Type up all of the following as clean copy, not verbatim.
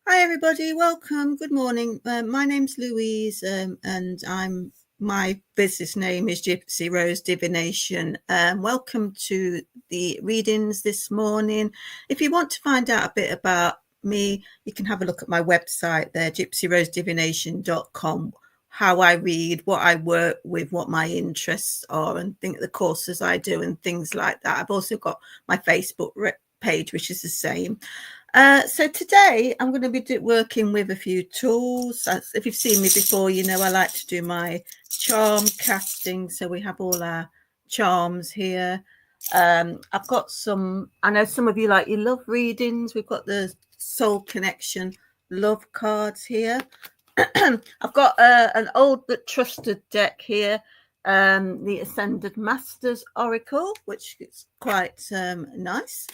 Hi everybody, welcome. Good morning. My name's Louise, and my business name is Gypsy Rose Divination. Welcome to the readings this morning. If you want to find out a bit about me, you can have a look at my website there, gypsyrosedivination.com. How I read, what I work with, what my interests are, and think the courses I do and things like that. I've also got my Facebook page, which is the same. So today I'm going to be working with a few tools. If you've seen me before, you know I like to do my charm casting. So we have all our charms here. I've got some, I know some of you love readings. We've got the Soul Connection love cards here. I've got an old but trusted deck here, the Ascended Masters Oracle, which is quite nice.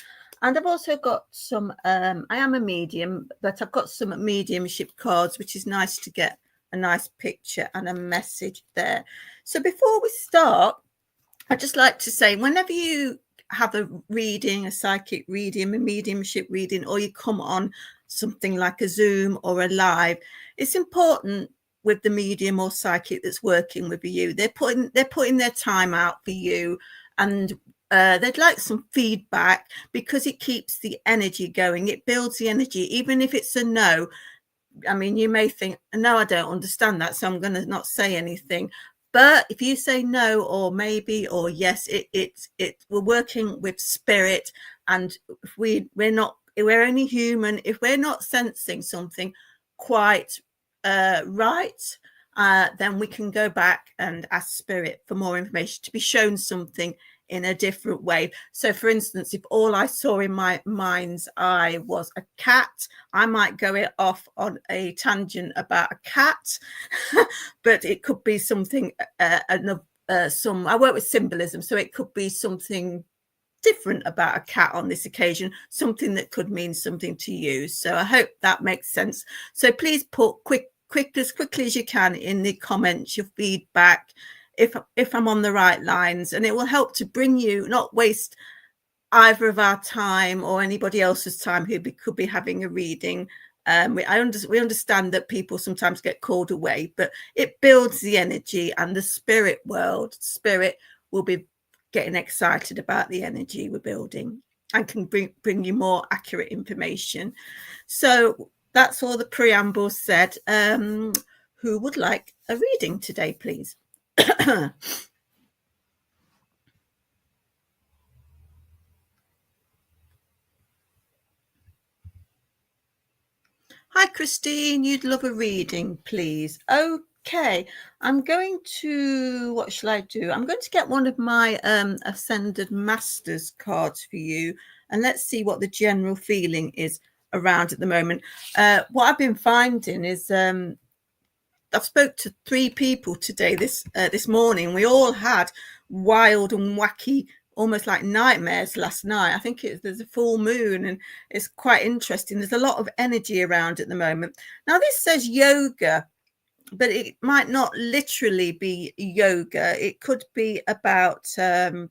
And I've also got some, I am a medium, but I've got some mediumship cards, which is nice to get a nice picture and a message there. So before we start, I'd just like to say, whenever you have a reading, a psychic reading, a mediumship reading, or you come on something like a Zoom or a live, it's important with the medium or psychic that's working with you. They're putting their time out for you, and they'd like some feedback because it keeps the energy going. It builds the energy, even if it's a no. I mean, you may think, no, I don't understand that, so I'm going to not say anything. But if you say no or maybe or yes, we're working with spirit, and if we're only human. If we're not sensing something quite right, then we can go back and ask spirit for more information, to be shown something in a different way. So for instance, if all I saw in my mind's eye was a cat, I might go off on a tangent about a cat. But it could be something I work with symbolism, so it could be something different about a cat on this occasion, something that could mean something to you. So I hope that makes sense. So please put as quickly as you can in the comments your feedback, if I'm on the right lines, and it will help to bring you, not waste either of our time or anybody else's time who could be having a reading. We understand that people sometimes get called away, but it builds the energy, and the spirit will be getting excited about the energy we're building, and can bring you more accurate information. So that's all the preamble said. Who would like a reading today, please? Hi, Christine. You'd love a reading, please. Okay. I'm going to, what shall I do? I'm going to get one of my Ascended Masters cards for you, and let's see what the general feeling is around at the moment. What I've been finding is I've spoke to 3 people today this morning. We all had wild and wacky, almost like nightmares last night. I think there's a full moon, and it's quite interesting. There's a lot of energy around at the moment. Now this says yoga, but it might not literally be yoga. It could be about the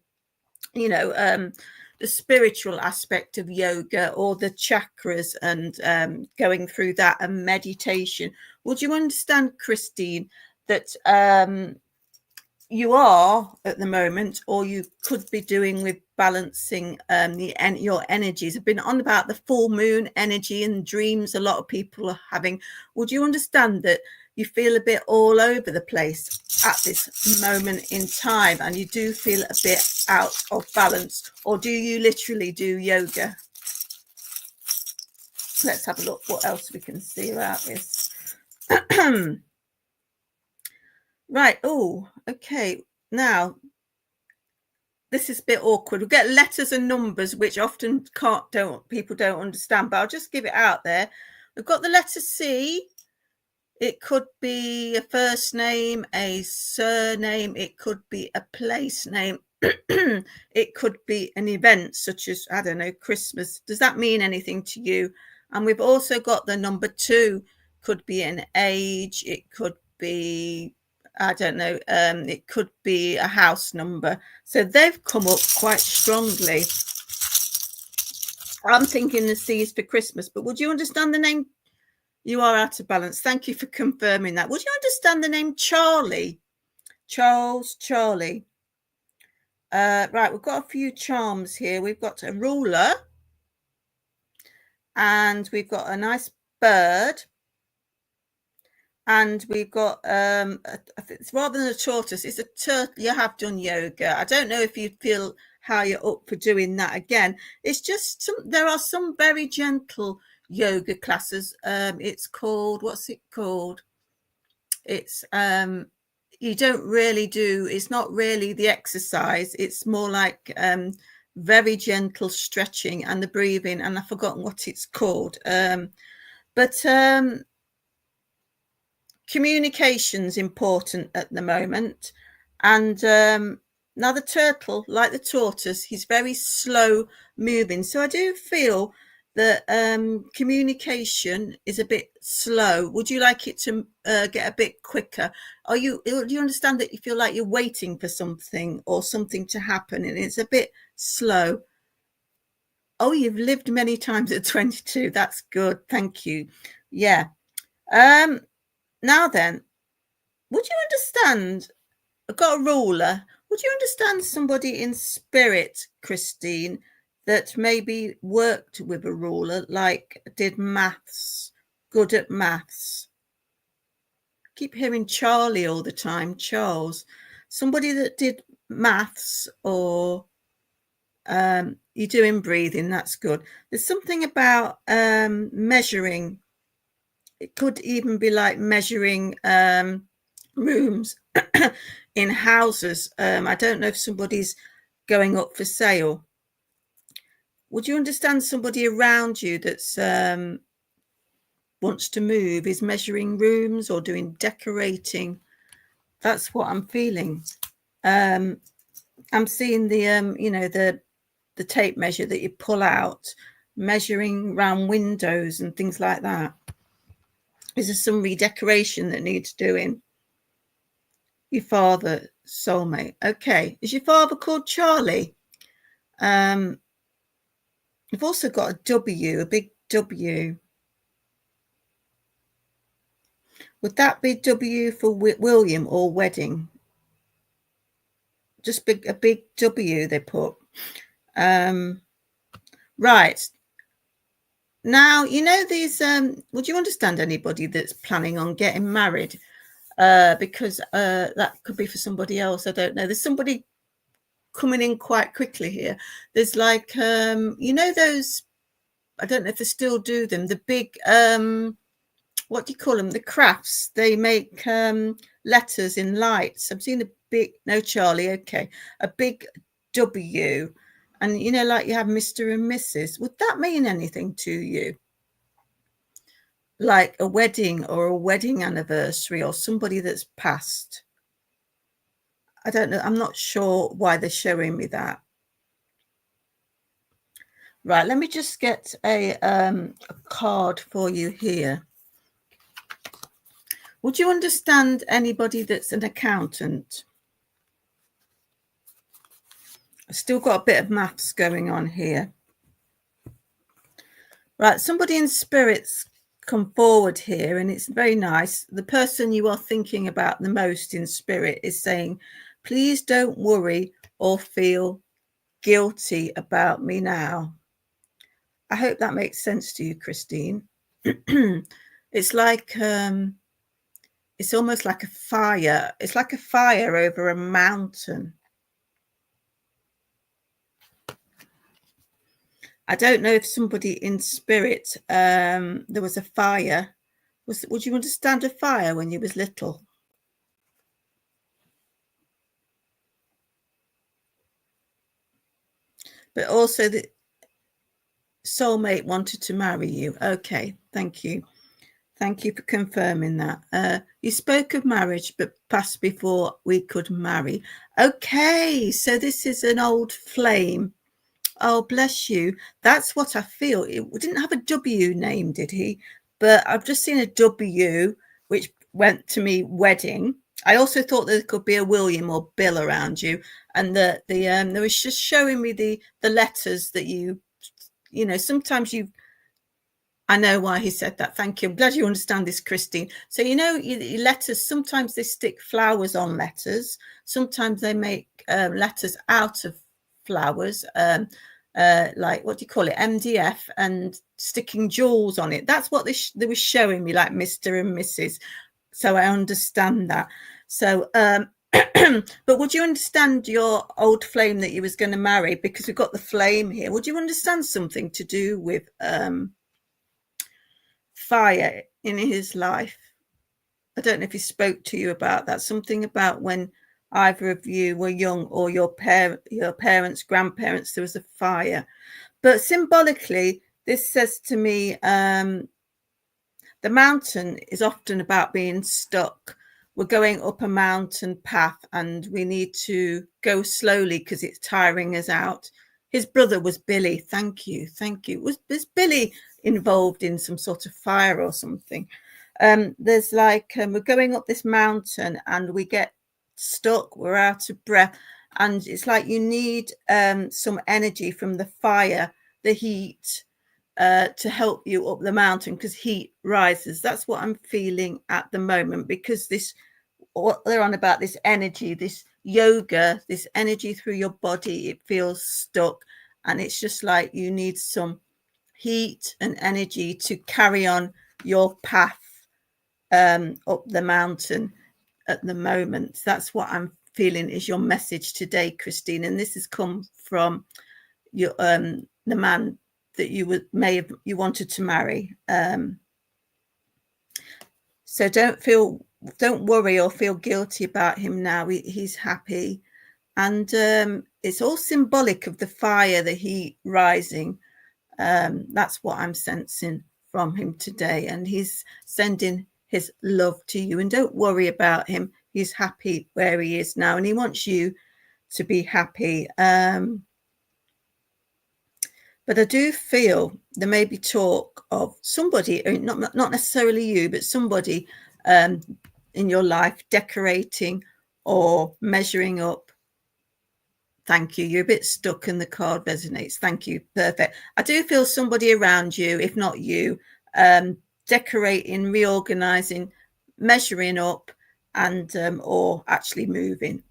spiritual aspect of yoga, or the chakras, and going through that, and meditation. Would you understand, Christine, that you are at the moment, or you could be doing with balancing your energies? I've been on about the full moon energy and dreams a lot of people are having. Would you understand that you feel a bit all over the place at this moment in time, and you do feel a bit out of balance? Or do you literally do yoga? Let's have a look what else we can see about this. Right. Oh, okay. Now, this is a bit awkward. We get letters and numbers, which often people don't understand, but I'll just give it out there. We've got the letter C. It could be a first name, a surname. It could be a place name. It could be an event such as, I don't know, Christmas. Does that mean anything to you? And we've also got the number 2. Could be an age. It could be, I don't know, it could be a house number. So they've come up quite strongly. I'm thinking the C is for Christmas, but would you understand the name You are out of balance. Thank you for confirming that. Would you understand the name Charlie? Charles, Charlie. Right, we've got a few charms here. We've got a ruler, and we've got a nice bird, and we've got it's rather than a tortoise, it's a turtle. You have done yoga. I don't know if you feel how you're up for doing that again. It's just there are some very gentle yoga classes. It's called, what's it called? It's you don't really do, it's not really the exercise, it's more like very gentle stretching and the breathing, and I've forgotten what it's called. But communication's important at the moment, and now the turtle, like the tortoise, he's very slow moving, so I do feel that communication is a bit slow. Would you like it to get a bit quicker? Do you understand that you feel like you're waiting for something or something to happen and it's a bit slow? Oh, you've lived many times at 22. That's good. Thank you. Yeah. Now then, would you understand? I've got a ruler. Would you understand somebody in spirit, Christine, that maybe worked with a ruler, like did maths, good at maths? Keep hearing Charlie all the time, Charles. Somebody that did maths, or you're doing breathing, that's good. There's something about measuring. It could even be like measuring rooms in houses. I don't know if somebody's going up for sale. Would you understand somebody around you that's wants to move, is measuring rooms or doing decorating? That's what I'm feeling. I'm seeing the the tape measure that you pull out, measuring round windows and things like that. Is there some redecoration that needs doing? Your father, soulmate. Okay. Is your father called Charlie? You've also got a W, a big W. Would that be W for William or wedding? Just a big W they put. Right. Now, you know these, would you understand anybody that's planning on getting married? Because that could be for somebody else. I don't know. There's somebody coming in quite quickly here. There's like, you know, those, I don't know if they still do them, the big, what do you call them? The crafts. They make letters in lights. I've seen a big, no, Charlie, okay, a big W. And, you know, like you have Mr. and Mrs. Would that mean anything to you? Like a wedding or a wedding anniversary or somebody that's passed? I don't know. I'm not sure why they're showing me that. Right, let me just get a card for you here. Would you understand anybody that's an accountant? I've still got a bit of maths going on here. Right, somebody in spirits come forward here, and it's very nice. The person you are thinking about the most in spirit is saying, please don't worry or feel guilty about me now. I hope that makes sense to you, Christine. It's like, it's almost like a fire. It's like a fire over a mountain. I don't know if somebody in spirit, there was a fire. Would you understand a fire when you was little? But also the soulmate wanted to marry you. Okay, thank you. Thank you for confirming that. You spoke of marriage, but passed before we could marry. Okay, so this is an old flame. Oh, bless you. That's what I feel. It didn't have a W name, did he? But I've just seen a W, which went to me wedding. I also thought there could be a William or Bill around you, and there was just showing me the letters that you know. Sometimes I know why he said that. Thank you. I'm glad you understand this, Christine. So, you know, letters, sometimes they stick flowers on letters. Sometimes they make letters out of flowers, like, what do you call it? MDF, and sticking jewels on it. That's what they were showing me, like Mr. and Mrs. So I understand that. So, but would you understand your old flame that you was going to marry? Because we've got the flame here. Would you understand something to do with fire in his life? I don't know if he spoke to you about that. Something about when either of you were young, or your parents, grandparents, there was a fire. But symbolically, this says to me, the mountain is often about being stuck. We're going up a mountain path and we need to go slowly because it's tiring us out. His brother was Billy. Thank you. Thank you. Was Billy involved in some sort of fire or something? There's like, we're going up this mountain and we get stuck. We're out of breath. And it's like you need some energy from the fire, the heat, to help you up the mountain, because heat rises. That's what I'm feeling at the moment, because what they're on about, this energy, this yoga, this energy through your body, it feels stuck, and it's just like you need some heat and energy to carry on your path up the mountain at the moment. That's what I'm feeling is your message today, Christine, and this has come from your the man that you wanted to marry. So don't worry or feel guilty about him now. He's happy, and it's all symbolic of the fire, the heat rising. That's what I'm sensing from him today, and he's sending his love to you. And don't worry about him. He's happy where he is now, and he wants you to be happy. But I do feel there may be talk of somebody, not necessarily you, but somebody in your life decorating or measuring up. Thank you. You're a bit stuck and the card resonates. Thank you. Perfect. I do feel somebody around you, if not you, decorating, reorganizing, measuring up, and or actually moving.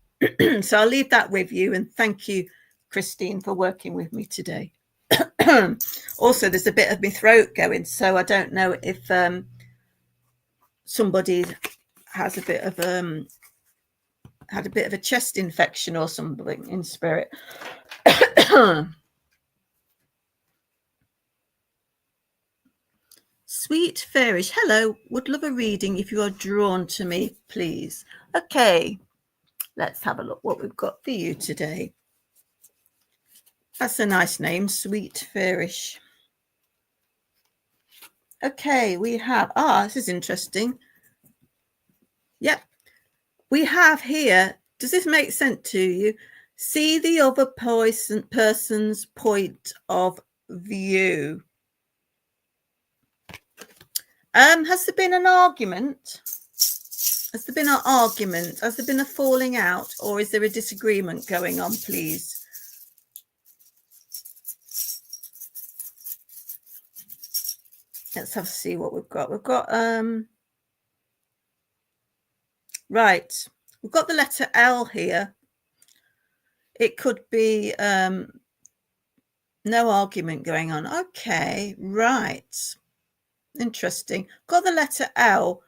So I'll leave that with you. And thank you, Christine, for working with me today. Also, there's a bit of my throat going, so I don't know if somebody has a bit of had a bit of a chest infection or something in spirit. Sweet Fairish, hello. Would love a reading if you are drawn to me, please. Okay, let's have a look what we've got for you today. That's a nice name, Sweet Fairish. Okay, we have, this is interesting. Yep. We have here, does this make sense to you? See the other person's point of view. Has there been an argument? Has there been an argument? Has there been a falling out? Or is there a disagreement going on, please? Let's have to see what we've got. We've got, right. We've got the letter L here. It could be no argument going on. Okay, right. Interesting. Got the letter L.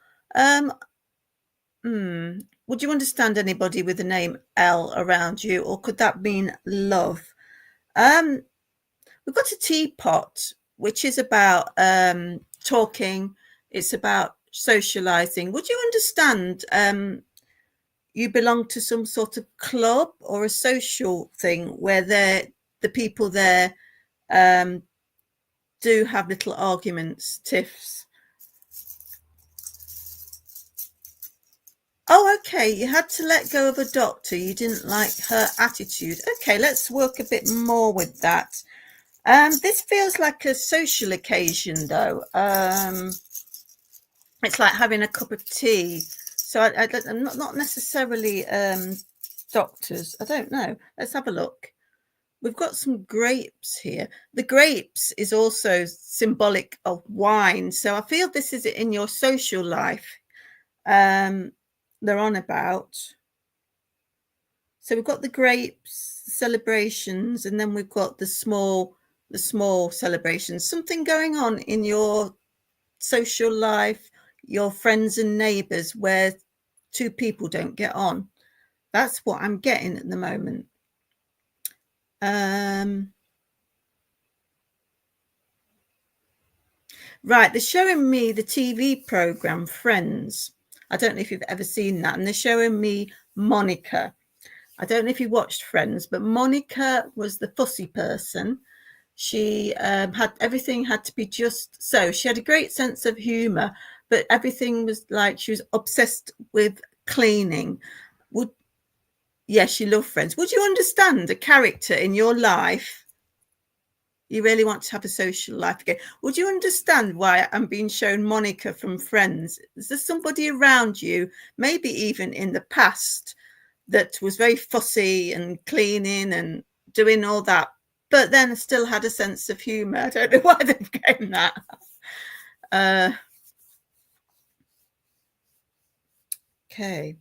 Would you understand anybody with the name L around you, or could that mean love? We've got a teapot, which is about talking. It's about socializing. Would you understand you belong to some sort of club or a social thing where the people there do have little arguments, tiffs? Oh, okay. You had to let go of a doctor. You didn't like her attitude. Okay, let's work a bit more with that. This feels like a social occasion, though. It's like having a cup of tea. So I'm not necessarily doctors. I don't know. Let's have a look. We've got some grapes here. The grapes is also symbolic of wine. So I feel this is in your social life. They're on about. So we've got the grapes celebrations, and then we've got the small celebrations. Something going on in your social life, your friends and neighbours, where two people don't get on. That's what I'm getting at the moment. Right, they're showing me the TV program Friends. I don't know if you've ever seen that. And they're showing me Monica. I don't know if you watched Friends, but Monica was the fussy person. She had everything had to be just so. She had a great sense of humor, but everything was like she was obsessed with cleaning. She loved Friends. Would you understand a character in your life? You really want to have a social life again. Would you understand why I'm being shown Monica from Friends? Is there somebody around you, maybe even in the past, that was very fussy and cleaning and doing all that, but then still had a sense of humor? I don't know why they've gotten that. Okay.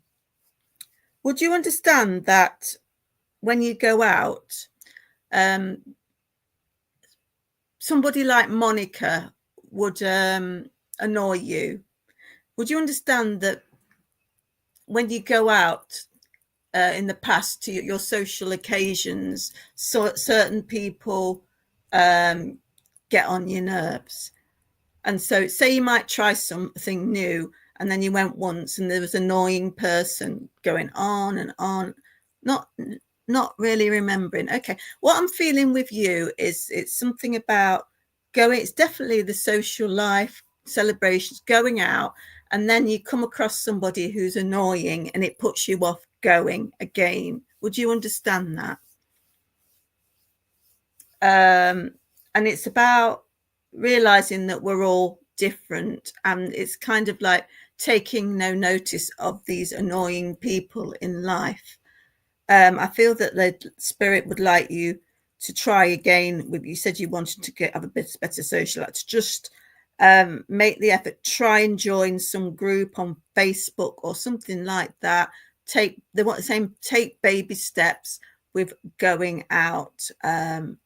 Would you understand that when you go out, somebody like Monica would annoy you? Would you understand that when you go out in the past to your social occasions, so certain people get on your nerves? And so say you might try something new, and then you went once and there was an annoying person going on and on, not really remembering. Okay, what I'm feeling with you is it's something about going. It's definitely the social life, celebrations, going out, and then you come across somebody who's annoying and it puts you off going again. Would you understand that? And it's about realizing that we're all different, and it's kind of like taking no notice of these annoying people in life. I feel that the spirit would like you to try again. You said you wanted to have a bit better social life. To just make the effort, try and join some group on Facebook or something like that. Take baby steps with going out. And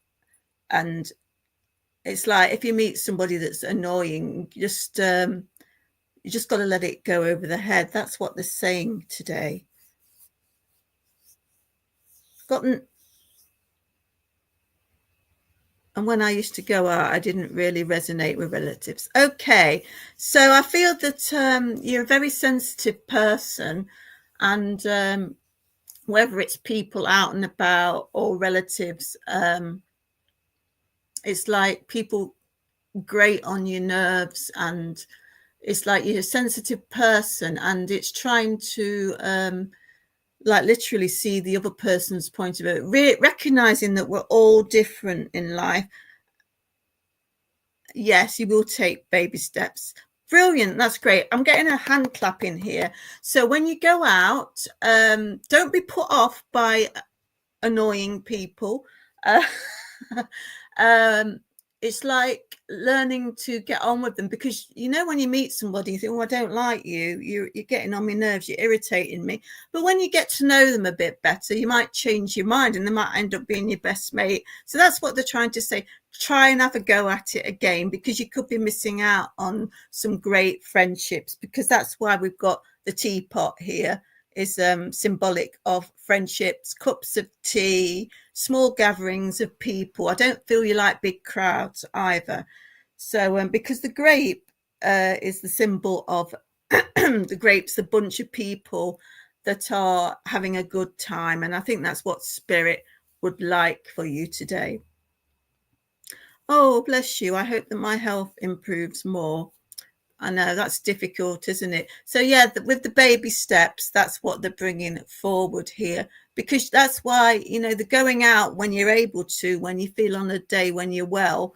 it's like if you meet somebody that's annoying, you just got to let it go over the head. That's what they're saying today. And when I used to go out, I didn't really resonate with relatives. Okay, so I feel that you're a very sensitive person, and whether it's people out and about or relatives, it's like people grate on your nerves, and it's like you're a sensitive person, and it's trying to like literally see the other person's point of view, recognizing that we're all different in life. Yes, you will take baby steps. Brilliant. That's great. I'm getting a hand clap in here. So when you go out, don't be put off by annoying people. It's like learning to get on with them, because when you meet somebody, you think, oh, I don't like you, you're getting on my nerves, you're irritating me. But when you get to know them a bit better, you might change your mind and they might end up being your best mate. So that's what they're trying to say. Try and have a go at it again, because you could be missing out on some great friendships, because that's why we've got the teapot here. Is symbolic of friendships, cups of tea, small gatherings of people. I don't feel you like big crowds either. So because the grape is the symbol of the grape's a bunch of people that are having a good time, and I think that's what spirit would like for you today. Oh, bless you. I hope that my health improves more. I know that's difficult, isn't it? So yeah, with the baby steps, that's what they're bringing forward here, because that's why, the going out when you're able to, when you feel on a day when you're well,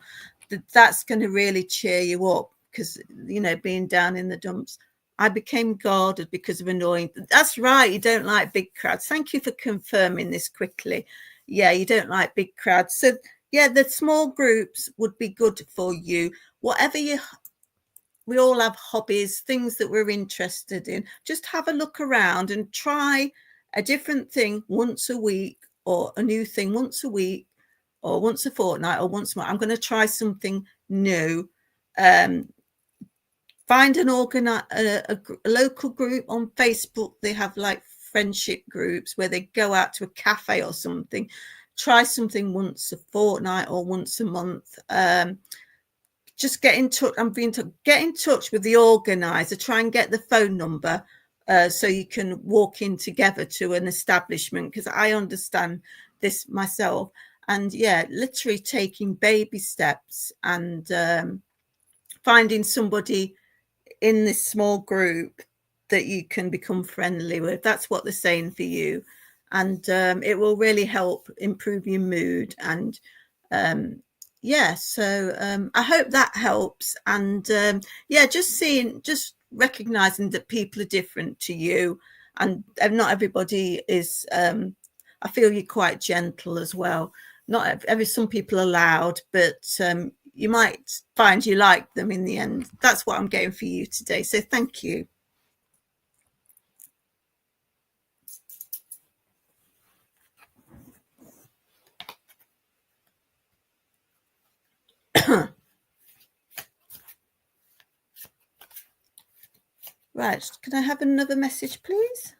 that's going to really cheer you up, because, being down in the dumps. I became guarded because of annoying. That's right. You don't like big crowds. Thank you for confirming this quickly. Yeah, you don't like big crowds. So yeah, the small groups would be good for you. Whatever we all have hobbies, things that we're interested in. Just have a look around and try a different thing once a week, or a new thing once a week, or once a fortnight, or once more. I'm going to try something new. Find a local group on Facebook. They have like friendship groups where they go out to a cafe or something. Try something once a fortnight or once a month. Just get in touch. Get in touch with the organizer. Try and get the phone number so you can walk in together to an establishment, because I understand this myself. And yeah, literally taking baby steps and finding somebody in this small group that you can become friendly with. That's what they're saying for you. And it will really help improve your mood. And yeah, so I hope that helps. And yeah, just recognizing that people are different to you, and not everybody is. I feel you're quite gentle as well. Not every some people are loud, but you might find you like them in the end. That's what I'm getting for you today. So thank you. Right, can I have another message, please?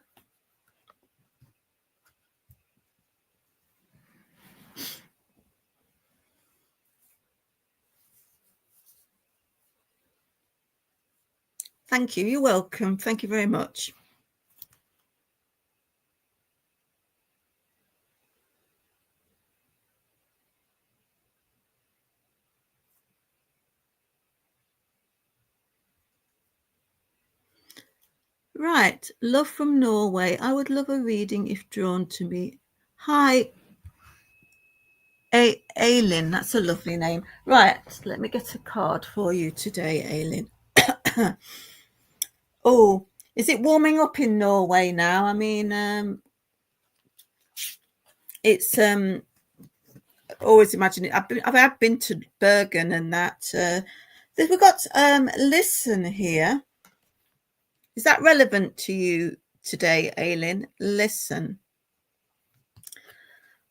Thank you. You're welcome. Thank you very much. Right, love from Norway. I would love a reading if drawn to me. Hi, Aileen. That's a lovely name. Right, let me get a card for you today, Aileen. Oh, is it warming up in Norway now? I mean, it's always imagine it. I've been to Bergen and that. We've got listen here. Is that relevant to you today, Aileen? Listen.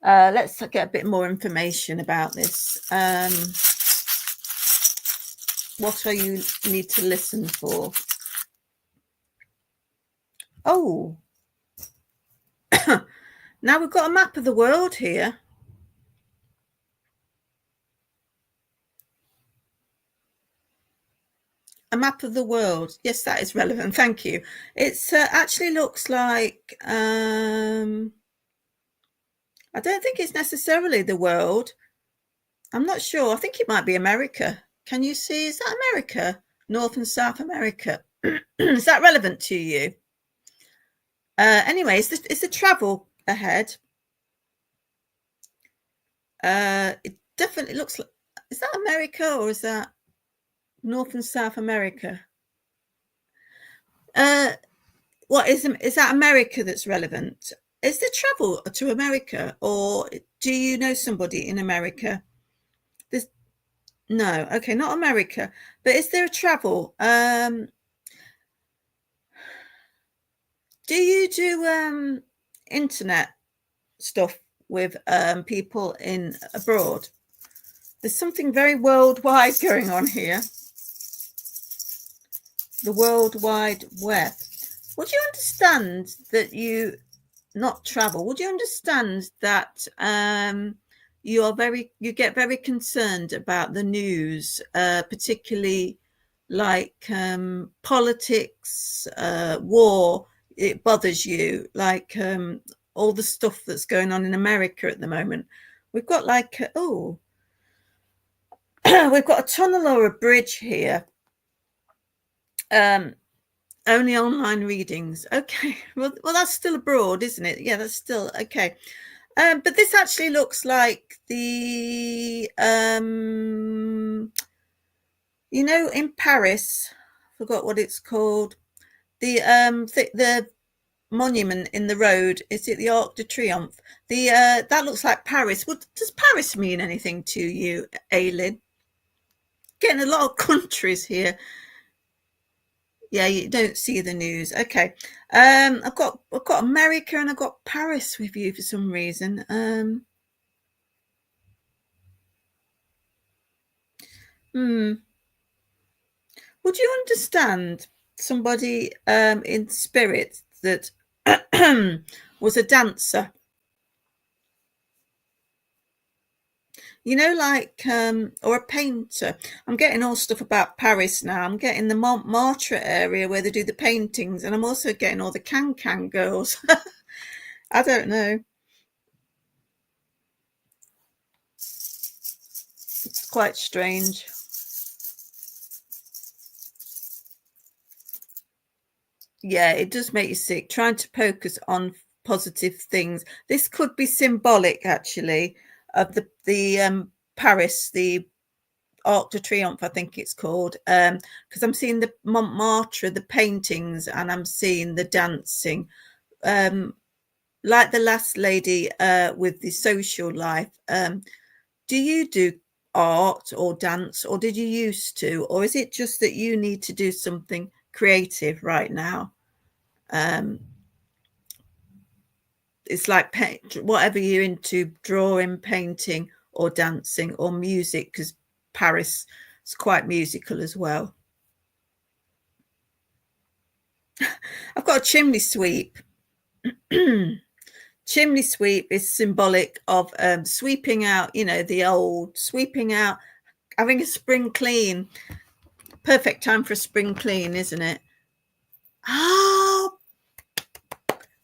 Let's get a bit more information about this. What are you need to listen for? Oh, now we've got a map of the world here. A map of the world. Yes, that is relevant. Thank you. It's actually looks like I don't think it's necessarily the world. I'm not sure. I think it might be America. Can you see? Is that America? North and South America. Is that relevant to you? Anyway, it's the travel ahead. It definitely looks like. Is that America or is that North and South America? What is that America that's relevant? Is the travel to America, or do you know somebody in America? There's no, okay, not America, but is there a travel? Do you do internet stuff with people in abroad? There's something very worldwide going on here. The World Wide Web. Would you understand that you not travel? Would you understand that you get very concerned about the news, particularly like politics, war? It bothers you, like all the stuff that's going on in America at the moment. We've got like we've got a tunnel or a bridge here. Only online readings. Okay. Well, that's still abroad, isn't it? Yeah, that's still okay. But this actually looks like the in Paris, I forgot what it's called. The monument in the road? Is it the Arc de Triomphe? The that looks like Paris. What does Paris mean anything to you, Aileen? Getting a lot of countries here. Yeah, you don't see the news. Okay. I've got America and I've got Paris with you for some reason. Would you understand somebody in spirit that was a dancer? You know, like or a painter. I'm getting all stuff about Paris now. I'm getting the Montmartre area where they do the paintings, and I'm also getting all the can girls. I don't know. It's quite strange. Yeah, it does make you sick. Trying to focus on positive things. This could be symbolic, actually, of the Paris, the Arc de Triomphe, I think it's called, because I'm seeing the Montmartre, the paintings, and I'm seeing the dancing, like the last lady with the social life. Do you do art or dance, or did you used to, or is it just that you need to do something creative right now? It's like whatever you're into, drawing, painting, or dancing, or music, because Paris is quite musical as well. I've got a chimney sweep. Chimney sweep is symbolic of sweeping out, the old, sweeping out, having a spring clean. Perfect time for a spring clean, isn't it? Oh,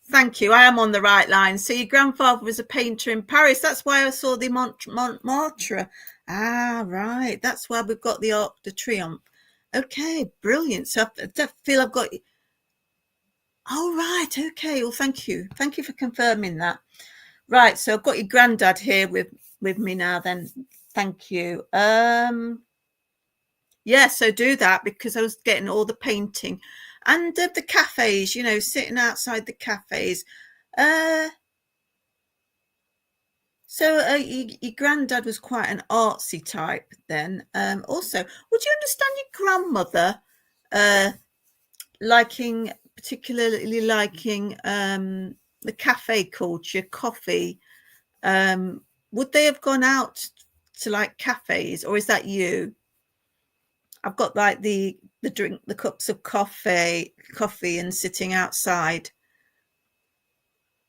thank you. I am on the right line. So your grandfather was a painter in Paris. That's why I saw the Montmartre. Ah, right. That's why we've got the Arc de Triomphe. Okay, brilliant. So I feel I've got. Oh, right. Okay. Well, thank you. Thank you for confirming that. Right. So I've got your granddad here with me now. Then, thank you. Yeah. So do that, because I was getting all the painting and the cafes. Sitting outside the cafes. So your granddad was quite an artsy type then. Also, would you understand your grandmother particularly liking the cafe culture, coffee? Would they have gone out to like cafes, or is that you? I've got like the drink, the cups of coffee and sitting outside.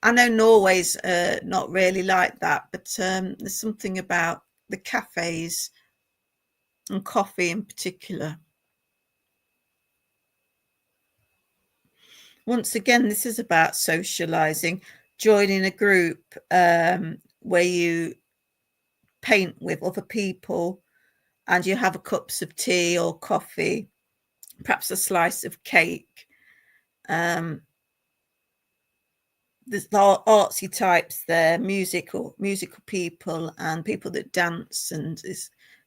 I know Norway's not really like that, but there's something about the cafes and coffee in particular. Once again, this is about socializing, joining a group where you paint with other people and you have a cups of tea or coffee, perhaps a slice of cake. There's artsy types there, musical people, and people that dance, and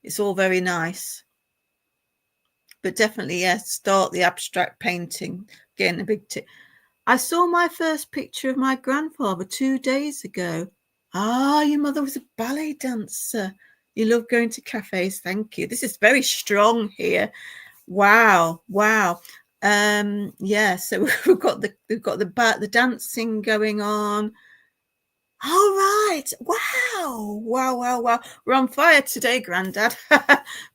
it's all very nice. But definitely, yes, start the abstract painting, getting a big tip. I saw my first picture of my grandfather 2 days ago. Ah, your mother was a ballet dancer. You love going to cafes. Thank you. This is very strong here. Wow. Yeah, so we've got the dancing going on. All right. Wow. We're on fire today, Grandad.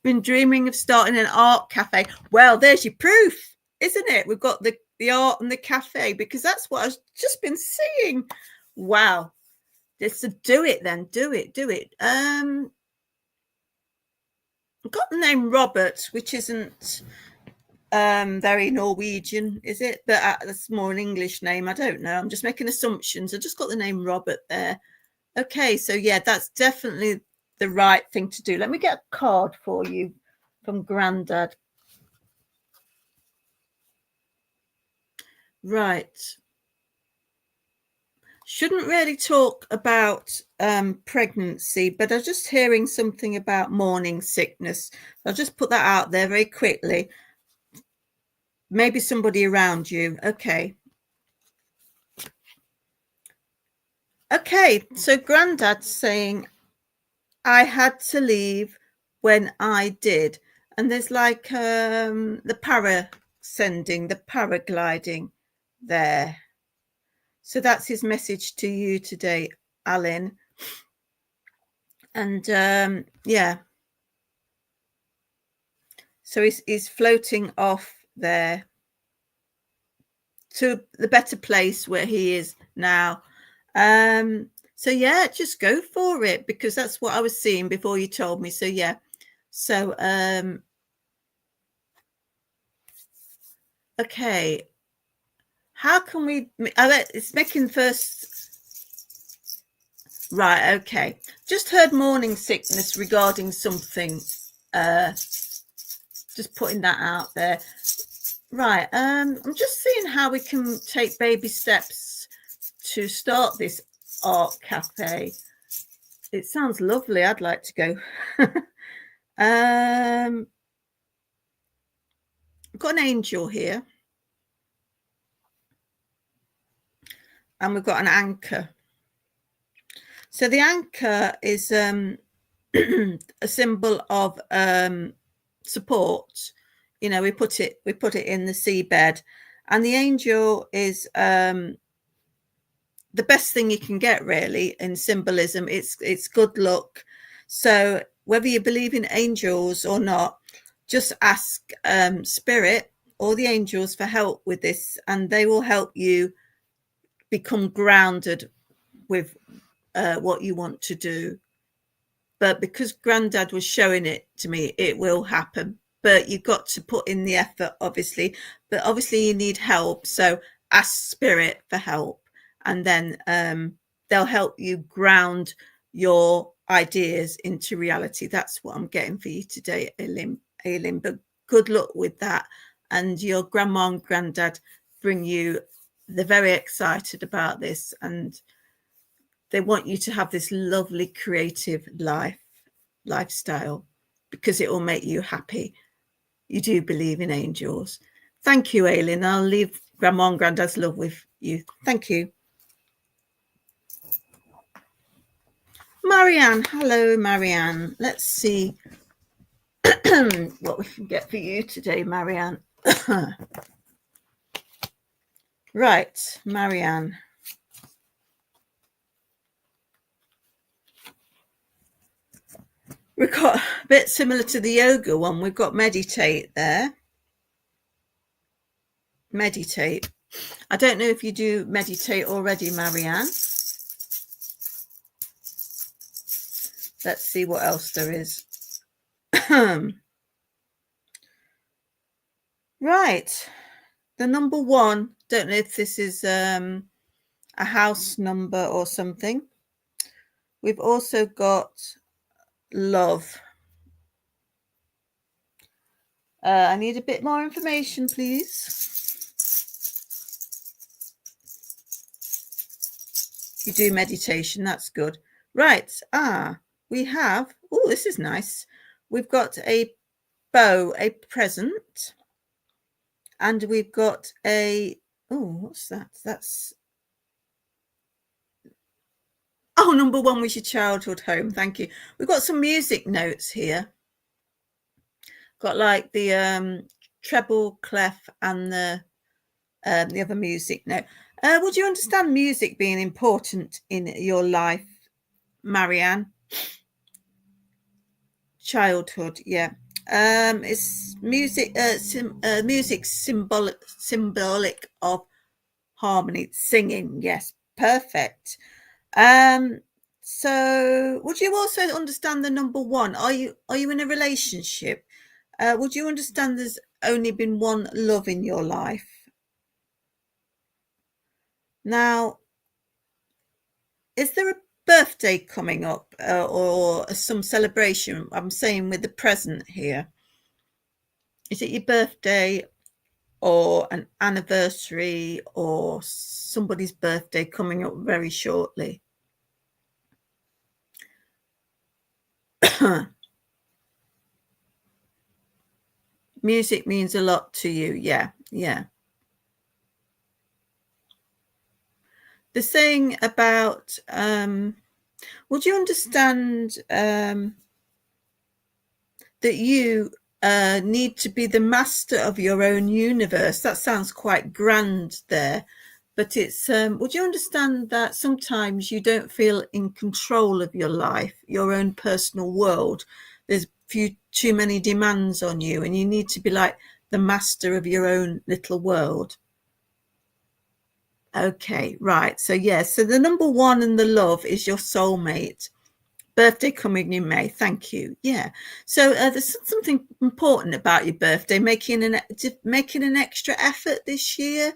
Been dreaming of starting an art cafe. Well, there's your proof, isn't it? We've got the art and the cafe, because that's what I've just been seeing. Wow. Just do it then. Do it. I've got the name Robert, which isn't very Norwegian, is it? But that's more an English name. I don't know. I'm just making assumptions. I just got the name Robert there. Okay, so yeah, that's definitely the right thing to do. Let me get a card for you from Grandad. Right. Shouldn't really talk about pregnancy, but I was just hearing something about morning sickness. I'll just put that out there very quickly. Maybe somebody around you. Okay. Okay, so Grandad's saying, I had to leave when I did. And there's like the parascending, the paragliding there. So that's his message to you today, Alan. And yeah. So he's floating off there to the better place where he is now. So yeah, just go for it, because that's what I was seeing before you told me. So yeah. So okay. How can we it's making first right, okay. Just heard morning sickness regarding something. Just putting that out there. Right. I'm just seeing how we can take baby steps to start this art cafe. It sounds lovely. I'd like to go. I've got an angel here. And we've got an anchor. So the anchor is a symbol of support. You know, we put it in the seabed, and the angel is the best thing you can get, really, in symbolism. It's good luck. So whether you believe in angels or not, just ask spirit or the angels for help with this, and they will help you become grounded with what you want to do. But because Grandad was showing it to me, it will happen. But you've got to put in the effort, obviously. But obviously you need help. So ask spirit for help, and then they'll help you ground your ideas into reality. That's what I'm getting for you today, Aileen. But good luck with that. And your grandma and granddad bring you, they're very excited about this, and they want you to have this lovely creative lifestyle, because it will make you happy. You do believe in angels. Thank you, Aileen. I'll leave Grandma and Granddad's love with you. Thank you. Marianne. Hello, Marianne. Let's see what we can get for you today, Marianne. Right, Marianne. We've got a bit similar to the yoga one. We've got meditate there. Meditate. I don't know if you do meditate already, Marianne. Let's see what else there is. Right. The number one. Don't know if this is a house number or something. We've also got love. I need a bit more information, please. You do meditation. That's good. Right. We have, oh, this is nice. We've got a bow, a present. And we've got a, oh, what's that? That's, oh, number one was your childhood home. Thank you. We've got some music notes here. Got like the treble clef and the other music note. Would you understand music being important in your life, Marianne? Childhood, yeah. It's music. Music symbolic of harmony, singing. Yes, perfect. So would you also understand the number one? Are you in a relationship? Would you understand there's only been one love in your life? Now, is there a birthday coming up or some celebration? I'm saying with the present here. Is it your birthday or an anniversary or somebody's birthday coming up very shortly? Music means a lot to you. Yeah. the saying about would you understand that you need to be the master of your own universe? That sounds quite grand there, but it's would you understand that sometimes you don't feel in control of your life, your own personal world? There's too many demands on you, and you need to be like the master of your own little world. Okay, right. So so the number one in the love is your soulmate. Birthday coming in May. Thank you. Yeah. So there's something important about your birthday. Making an extra effort this year.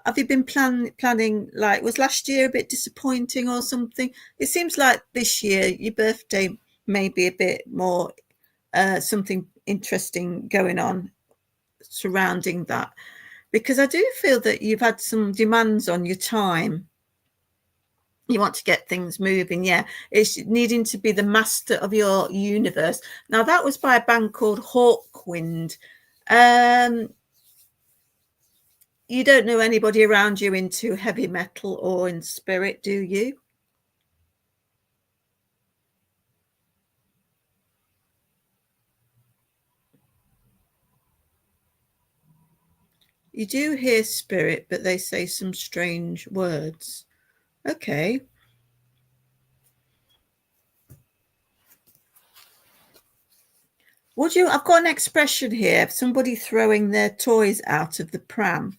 Have you been planning? Like, was last year a bit disappointing or something? It seems like this year your birthday may be a bit more something interesting going on surrounding that, because I do feel that you've had some demands on your time. You want to get things moving. Yeah, it's needing to be the master of your universe. Now, that was by a band called Hawkwind. You don't know anybody around you into heavy metal or in spirit, do you? You do hear spirit, but they say some strange words. Okay. Would you? I've got an expression here of somebody throwing their toys out of the pram.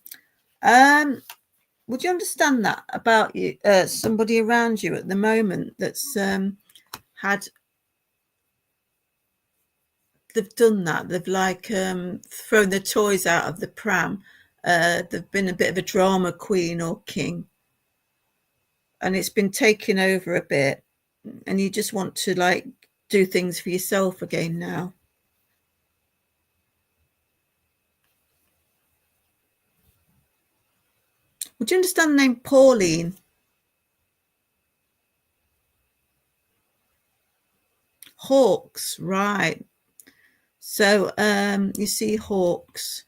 Would you understand that about you? Somebody around you at the moment that's they've done that. They've like thrown their toys out of the pram. They've been a bit of a drama queen or king, and it's been taken over a bit, and you just want to like do things for yourself again now. Would you understand the name Pauline? Hawks, right. So you see hawks.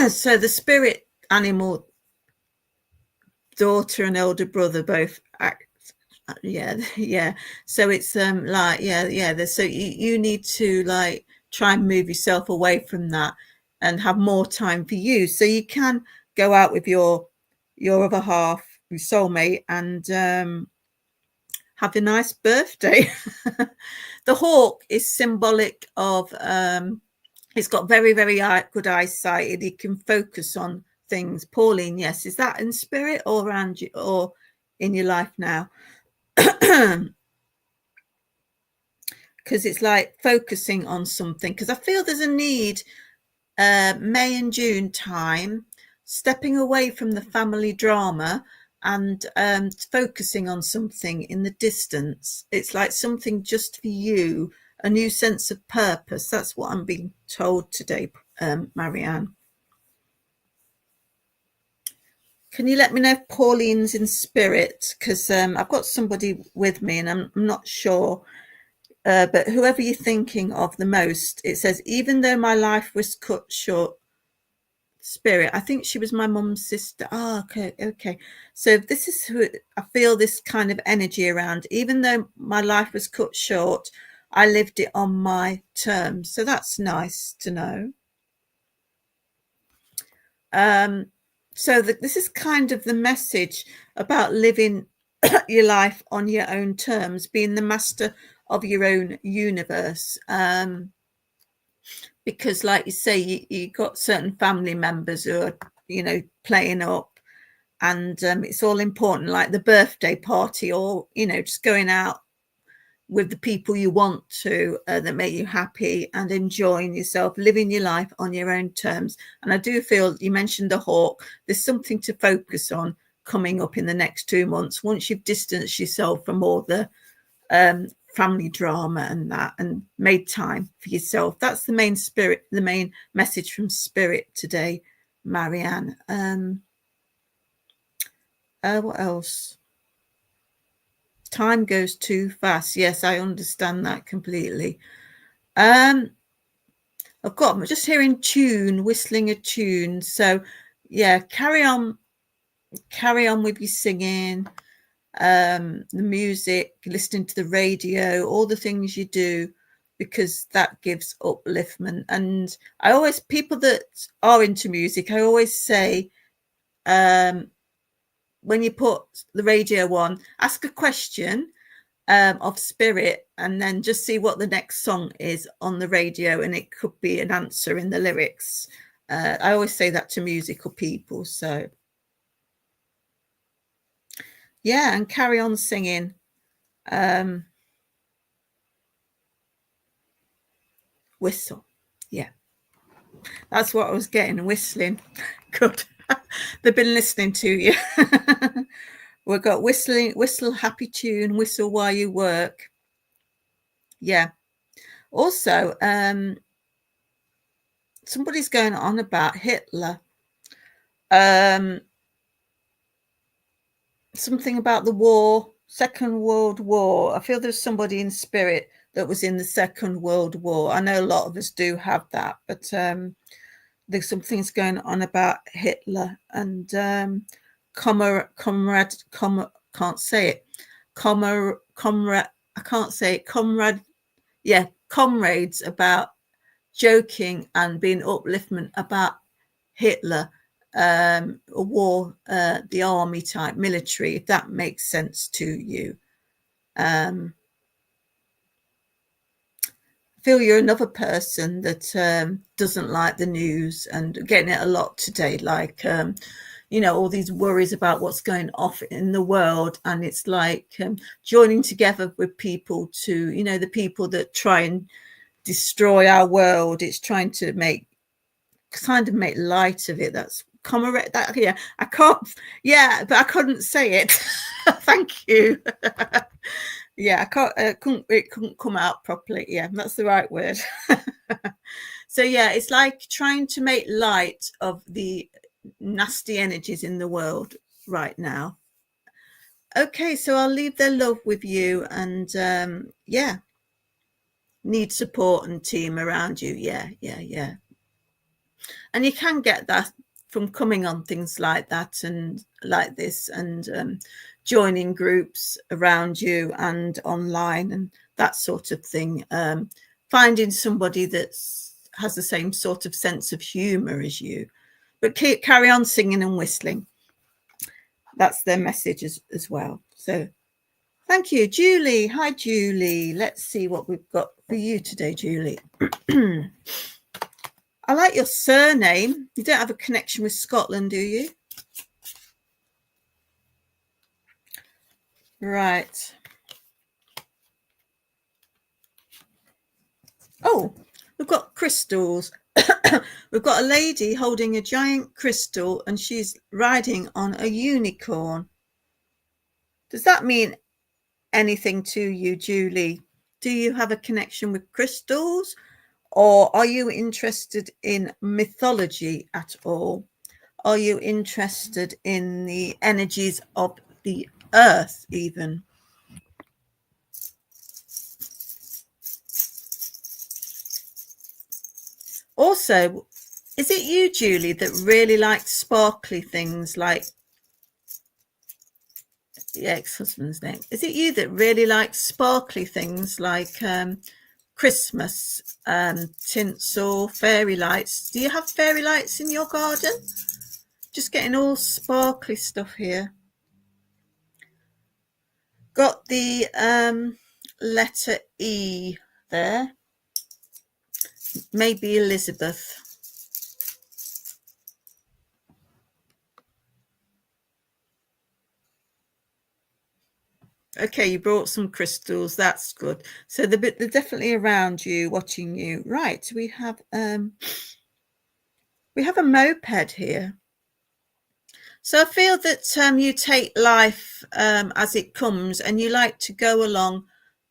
So the spirit animal, daughter and elder brother both act. Yeah. So it's like so you need to like try and move yourself away from that and have more time for you, so you can go out with your other half, your soulmate, and have a nice birthday. The hawk is symbolic of it's got very, very good eyesight, and he can focus on things. Pauline, yes, is that in spirit or around you or in your life now? Because it's like focusing on something, because I feel there's a need May and June time, stepping away from the family drama and focusing on something in the distance. It's like something just for you, a new sense of purpose. That's what I'm being told today, Marianne. Can you let me know if Pauline's in spirit? Because I've got somebody with me and I'm not sure. But whoever you're thinking of the most, it says, even though my life was cut short, spirit. I think she was my mum's sister. Oh, okay. So this is who I feel this kind of energy around. Even though my life was cut short, I lived it on my terms. So that's nice to know. So this is kind of the message about living your life on your own terms, being the master of your own universe. Because like you say, you got certain family members who are, playing up, and it's all important, like the birthday party, or, just going out with the people you want to that make you happy and enjoying yourself, living your life on your own terms. And I do feel you mentioned the hawk. There's something to focus on coming up in the next 2 months once you've distanced yourself from all the family drama and that, and made time for yourself. That's the main message from spirit today, Marianne. What else? Time goes too fast. Yes, I understand that I'm just hearing whistling a tune. So yeah, carry on carry on with your singing, the music, listening to the radio, all the things you do, because that gives upliftment. And I always, people that are into music, I always say, when you put the radio on, ask a question of spirit, and then just see what the next song is on the radio, and it could be an answer in the lyrics. I always say that to musical people. So yeah, and carry on singing. Whistle. Yeah, that's what I was getting, whistling. Good. They've been listening to you. We've got whistling, whistle, happy tune, whistle while you work. Yeah. Also, somebody's going on about Hitler. Something about the war, Second World War. I feel there's somebody in spirit that was in the Second World War. I know a lot of us do have that, but there's some things going on about Hitler and comrade, can't say it. Comrade, I can't say it. Comrade, yeah, comrades, about joking and being upliftment about Hitler, a war, the army type, military, if that makes sense to you. I feel you're another person that doesn't like the news, and getting it a lot today, like all these worries about what's going off in the world, and it's like joining together with people to, the people that try and destroy our world. It's trying to make light of it. That's comrade. That, yeah, I can't. Yeah, but I couldn't say it. Thank you. Yeah, I can't. It couldn't come out properly. Yeah, that's the right word. So yeah, it's like trying to make light of the nasty energies in the world right now. Okay, so I'll leave their love with you, and yeah, need support and team around you. Yeah. And you can get that from coming on things like that and like this, and joining groups around you and online and that sort of thing. Finding somebody that has the same sort of sense of humor as you, but carry on singing and whistling. That's their message as well. So thank you, Julie. Hi, Julie. Let's see what we've got for you today, Julie. I like your surname. You don't have a connection with Scotland, do you? Right. Oh, we've got crystals. We've got a lady holding a giant crystal, and she's riding on a unicorn. Does that mean anything to you, Julie? Do you have a connection with crystals, or are you interested in mythology at all? Are you interested in the energies of the earth even? Also, is it you, Julie, that really likes sparkly things like the ex-husband's name? Is it you that really likes sparkly things like Christmas tinsel, fairy lights? Do you have fairy lights in your garden? Just getting all sparkly stuff here. Got the letter E there. Maybe Elizabeth. Okay, you brought some crystals. That's good. So they're definitely around you, watching you. Right, we have a moped here. So I feel that you take life as it comes, and you like to go along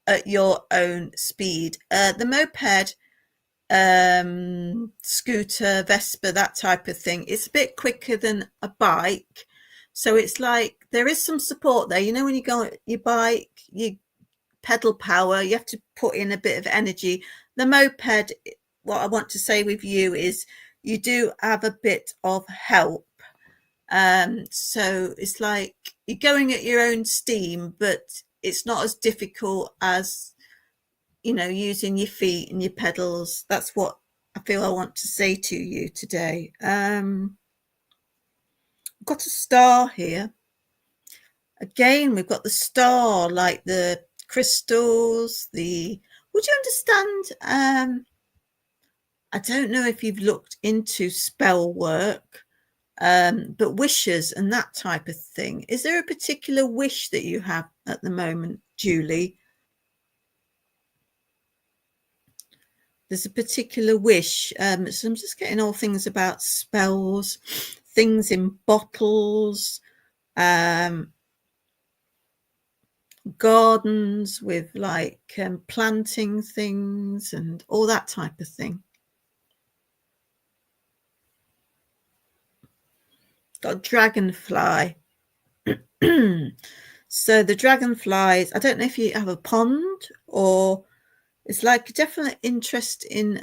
at your own speed. The moped, scooter, Vespa, that type of thing, it's a bit quicker than a bike. So it's like there is some support there. When you go on your bike, you pedal power, you have to put in a bit of energy. The moped, what I want to say with you is you do have a bit of help. So it's like you're going at your own steam, but it's not as difficult as, using your feet and your pedals. That's what I feel I want to say to you today. I've got a star here. Again, we've got the star, like the crystals, would you understand? I don't know if you've looked into spell work, but wishes and that type of thing. Is there a particular wish that you have at the moment, Julie? There's a particular wish. So I'm just getting all things about spells, things in bottles, gardens with like planting things and all that type of thing. Got dragonfly. So the dragonflies, I don't know if you have a pond, or it's like a definite interest in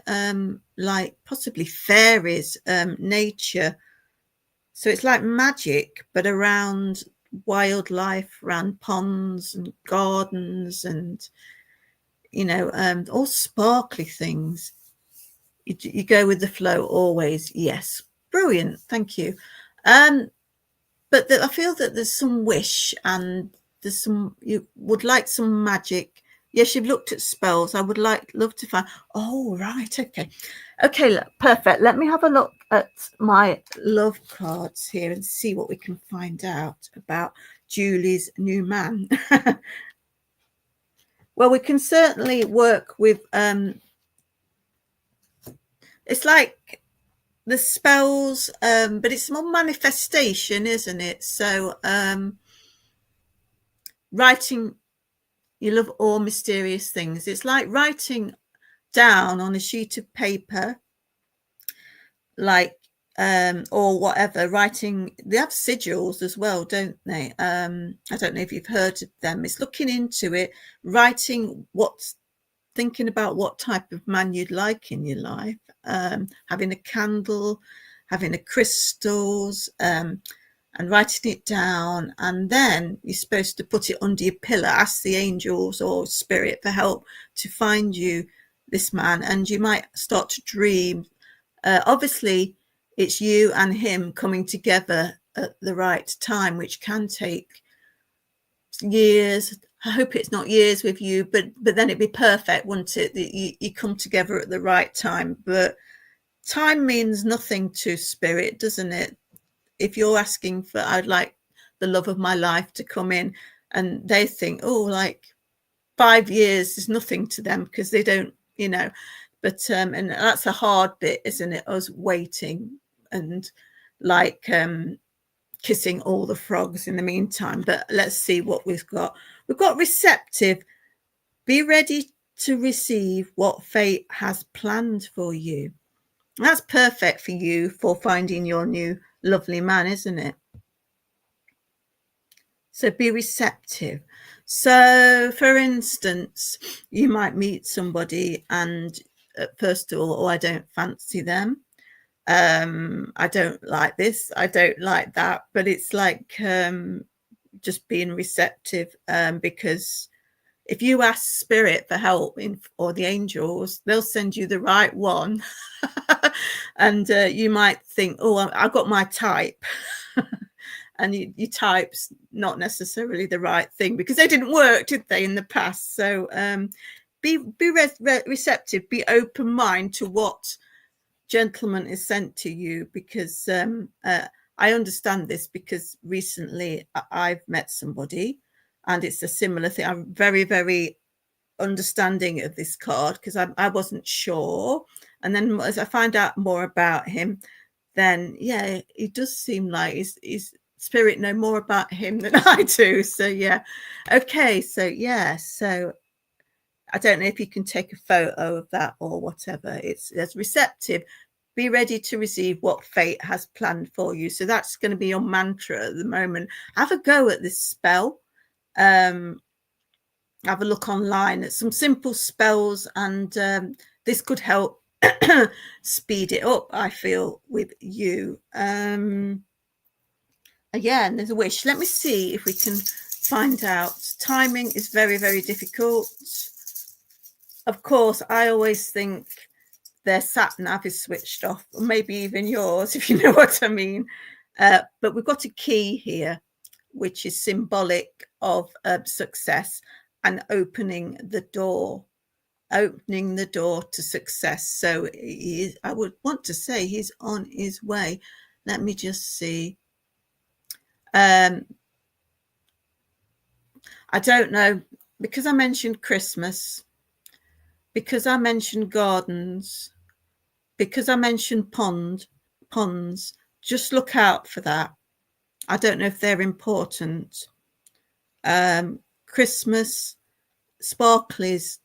like possibly fairies, nature. So it's like magic, but around wildlife, around ponds and gardens and, all sparkly things. You go with the flow always. Yes. Brilliant. Thank you. But I feel that there's some wish and you would like some magic. Yes, you've looked at spells. I would love to find. Oh, right. Okay, perfect. Let me have a look at my love cards here and see what we can find out about Julie's new man. Well, we can certainly work with it's like the spells, but it's more manifestation, isn't it? So writing, you love all mysterious things. It's like writing down on a sheet of paper, like or whatever, writing. They have sigils as well, don't they? I don't know if you've heard of them. It's looking into it, writing thinking about what type of man you'd like in your life, having a candle, having a crystals, and writing it down. And then you're supposed to put it under your pillow, ask the angels or spirit for help to find you this man. And you might start to dream. Obviously, it's you and him coming together at the right time, which can take years. I hope it's not years with you, but then it'd be perfect, wouldn't it? That you come together at the right time. But time means nothing to spirit, doesn't it? If you're asking for, I'd like the love of my life to come in, and they think, oh, like 5 years is nothing to them because they don't, but and that's a hard bit, isn't it? Us waiting and like kissing all the frogs in the meantime. But let's see what we've got. We've got receptive. Be ready to receive what fate has planned for you. That's perfect for you for finding your new lovely man, isn't it? So be receptive. So for instance, you might meet somebody and first of all, I don't fancy them. I don't like this, I don't like that, but it's like just being receptive, because if you ask spirit for help or the angels, they'll send you the right one. And you might think, oh, I got my type. And your type's not necessarily the right thing because they didn't work, did they, in the past? So be receptive, be open mind to what gentleman is sent to you, because I understand this because recently I've met somebody and it's a similar thing. I'm very, very understanding of this card because I wasn't sure. And then as I find out more about him, then yeah, it does seem like he's spirit know more about him than I do. So yeah. Okay. So yeah. So I don't know if you can take a photo of that or whatever. It's receptive. Be ready to receive what fate has planned for you. So that's going to be your mantra at the moment. Have a go at this spell. Have a look online at some simple spells, and this could help speed it up, I feel, with you. Yeah, and there's a wish. Let me see if we can find out. Timing is very, very difficult. Of course, I always think their sat nav is switched off, or maybe even yours, if you know what I mean. But we've got a key here, which is symbolic of success and opening the door to success. So I would want to say he's on his way. Let me just see. I don't know, because I mentioned Christmas, because I mentioned gardens, because I mentioned ponds, just look out for that. I don't know if they're important. Christmas, sparklies,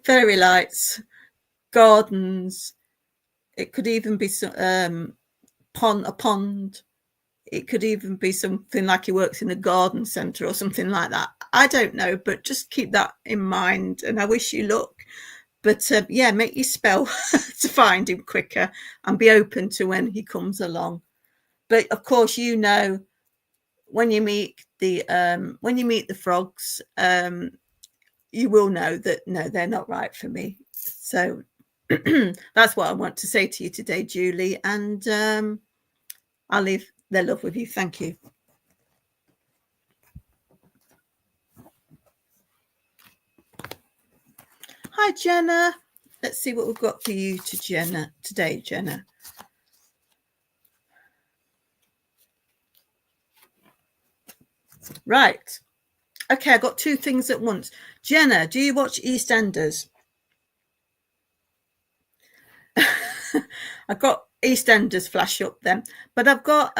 fairy lights, gardens. It could even be a pond. It could even be something like he works in a garden centre or something like that. I don't know, but just keep that in mind. And I wish you luck. But yeah, make your spell to find him quicker and be open to when he comes along. But of course, you know, when you meet the frogs, you will know that no, they're not right for me. So that's what I want to say to you today, Julie. And I'll leave their love with you. Thank you. Hi, Jenna. Let's see what we've got for you today, Jenna. Right. Okay, I got two things at once. Jenna, do you watch EastEnders? I've got EastEnders flash up then, but I've got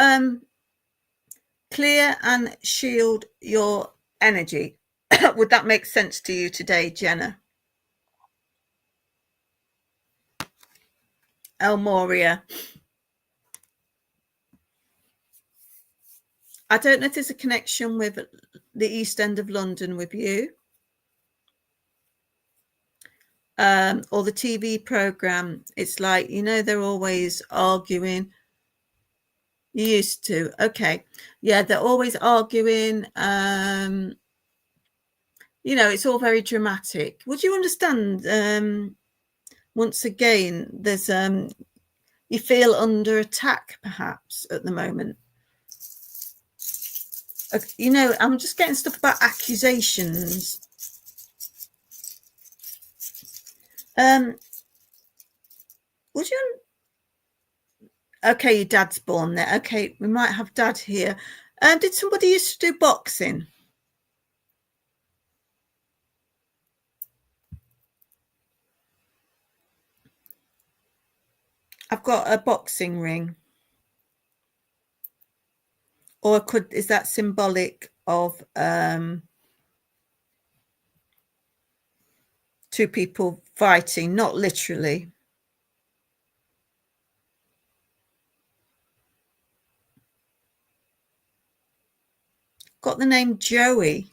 clear and shield your energy. Would that make sense to you today, Jenna? El Moria. I don't know if there's a connection with the East End of London with you. Or the TV program. It's like, you know, they're always arguing. You used to. Okay. Yeah, they're always arguing. You know, it's all very dramatic. Would you understand? Once again, there's you feel under attack perhaps at the moment. You know, I'm just getting stuff about accusations. Would you? Okay, your dad's born there. Okay, we might have dad here. Did somebody used to do boxing? I've got a boxing ring. Or is that symbolic of two people fighting, not literally? Got the name Joey.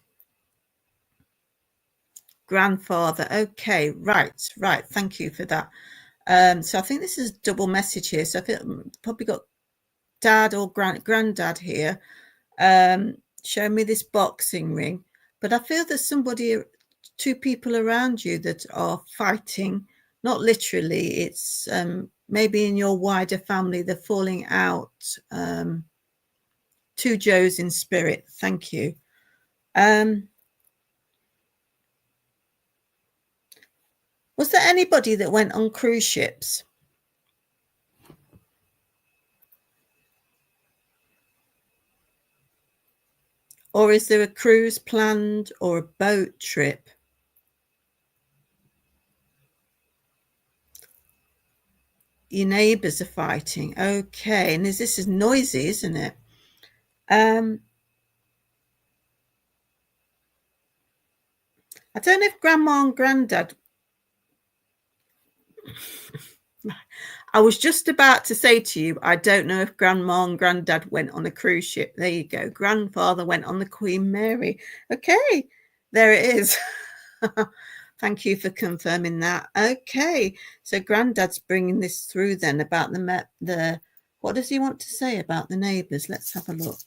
Grandfather. Okay, right. Thank you for that. So I think this is a double message here. So I think probably got dad or granddad here. Show me this boxing ring. But I feel there's two people around you that are fighting, not literally. It's maybe in your wider family, they're falling out. Two Joes in spirit. Thank you. Was there anybody that went on cruise ships? Or is there a cruise planned or a boat trip? Your neighbours are fighting. Okay. And this is noisy, isn't it? I don't know if grandma and granddad. I was just about to say to you, I don't know if grandma and granddad went on a cruise ship. There you go. Grandfather went on the Queen Mary. Okay, there it is. Thank you for confirming that. Okay, so granddad's bringing this through then about the What does he want to say about the neighbours? Let's have a look.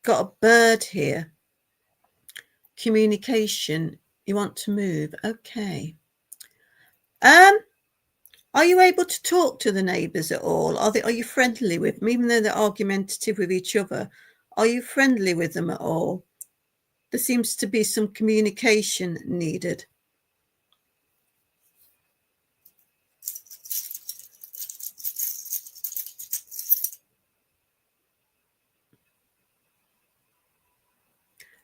Got a bird here. Communication. You want to move. Okay. Are you able to talk to the neighbours at all? Are you friendly with them, even though they're argumentative with each other? Are you friendly with them at all? There seems to be some communication needed.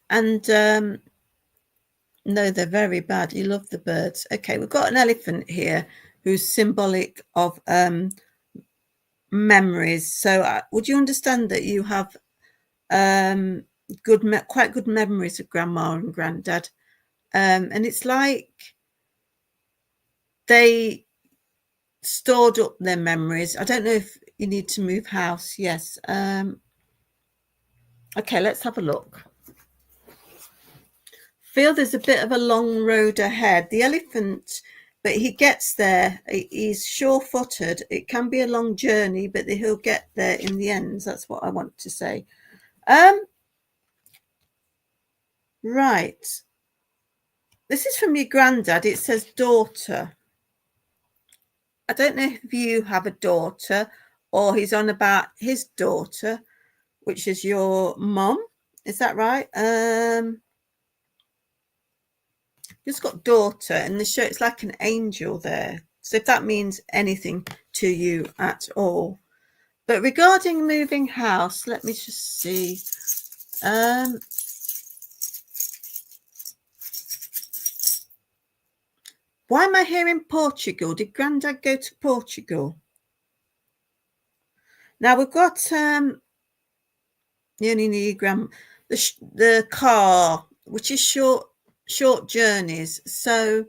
And no, they're very bad. You love the birds. Okay, we've got an elephant here who's symbolic of memories. So would you understand that you have quite good memories of grandma and granddad? And it's like they stored up their memories. I don't know if you need to move house. Yes. Okay, let's have a look. Feel there's a bit of a long road ahead. The elephant, but he gets there. He's sure-footed. It can be a long journey, but he'll get there in the end. That's what I want to say. Right. This is from your granddad. It says daughter. I don't know if you have a daughter or he's on about his daughter, which is your mum. Is that right? Just got daughter, and the show, it's like an angel there. So if that means anything to you at all. But regarding moving house, let me just see. Why am I hearing Portugal? Did Grandad go to Portugal? Now we've got you only need the car, which is short journeys. So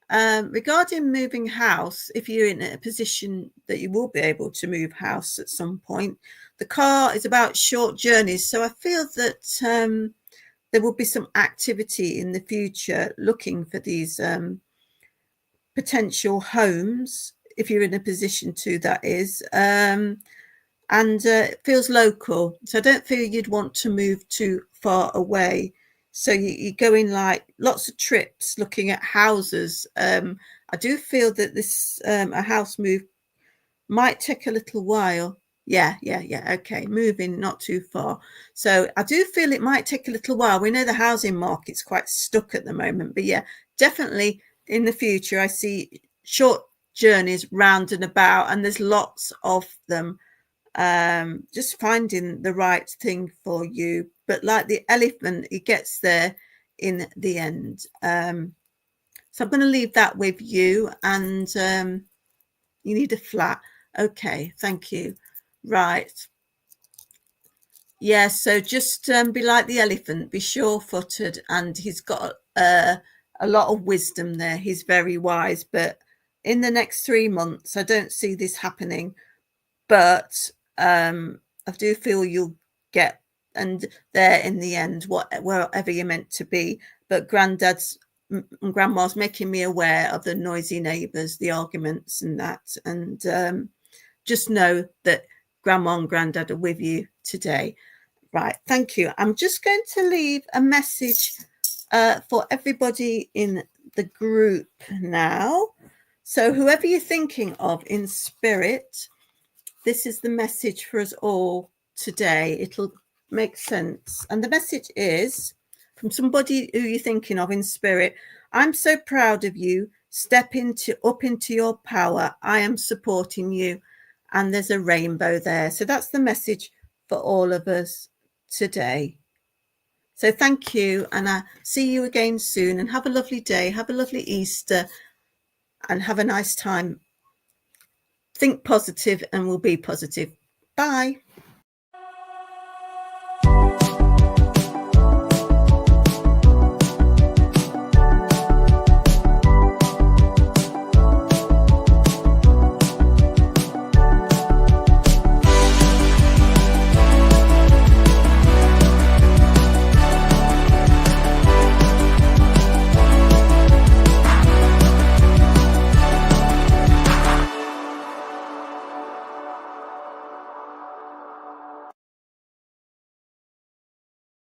regarding moving house, if you're in a position that you will be able to move house at some point, the car is about short journeys. So I feel that there will be some activity in the future looking for these potential homes, if you're in a position to, that is. And it feels local. So I don't feel you'd want to move too far away. So you're going like lots of trips looking at houses. I do feel that this a house move might take a little while. Yeah. Okay, moving not too far. So I do feel it might take a little while. We know the housing market's quite stuck at the moment, but yeah, definitely in the future I see short journeys round and about, and there's lots of them. Just finding the right thing for you. But like the elephant, he gets there in the end. So I'm going to leave that with you. And you need a flat. Okay, thank you. Right. Yeah, so just be like the elephant, be sure-footed, and he's got a lot of wisdom there. He's very wise, but in the next 3 months, I don't see this happening. But I do feel you'll get and there in the end, wherever you're meant to be. But granddad's and grandma's making me aware of the noisy neighbours, the arguments and that. And just know that grandma and granddad are with you today. Right, thank you. I'm just going to leave a message for everybody in the group now. So whoever you're thinking of in spirit, this is the message for us all today. It'll make sense. And the message is from somebody who you're thinking of in spirit. I'm so proud of you. Step up into your power. I am supporting you. And there's a rainbow there. So that's the message for all of us today. So thank you. And I see you again soon. And have a lovely day. Have a lovely Easter. And have a nice time. Think positive and we'll be positive. Bye.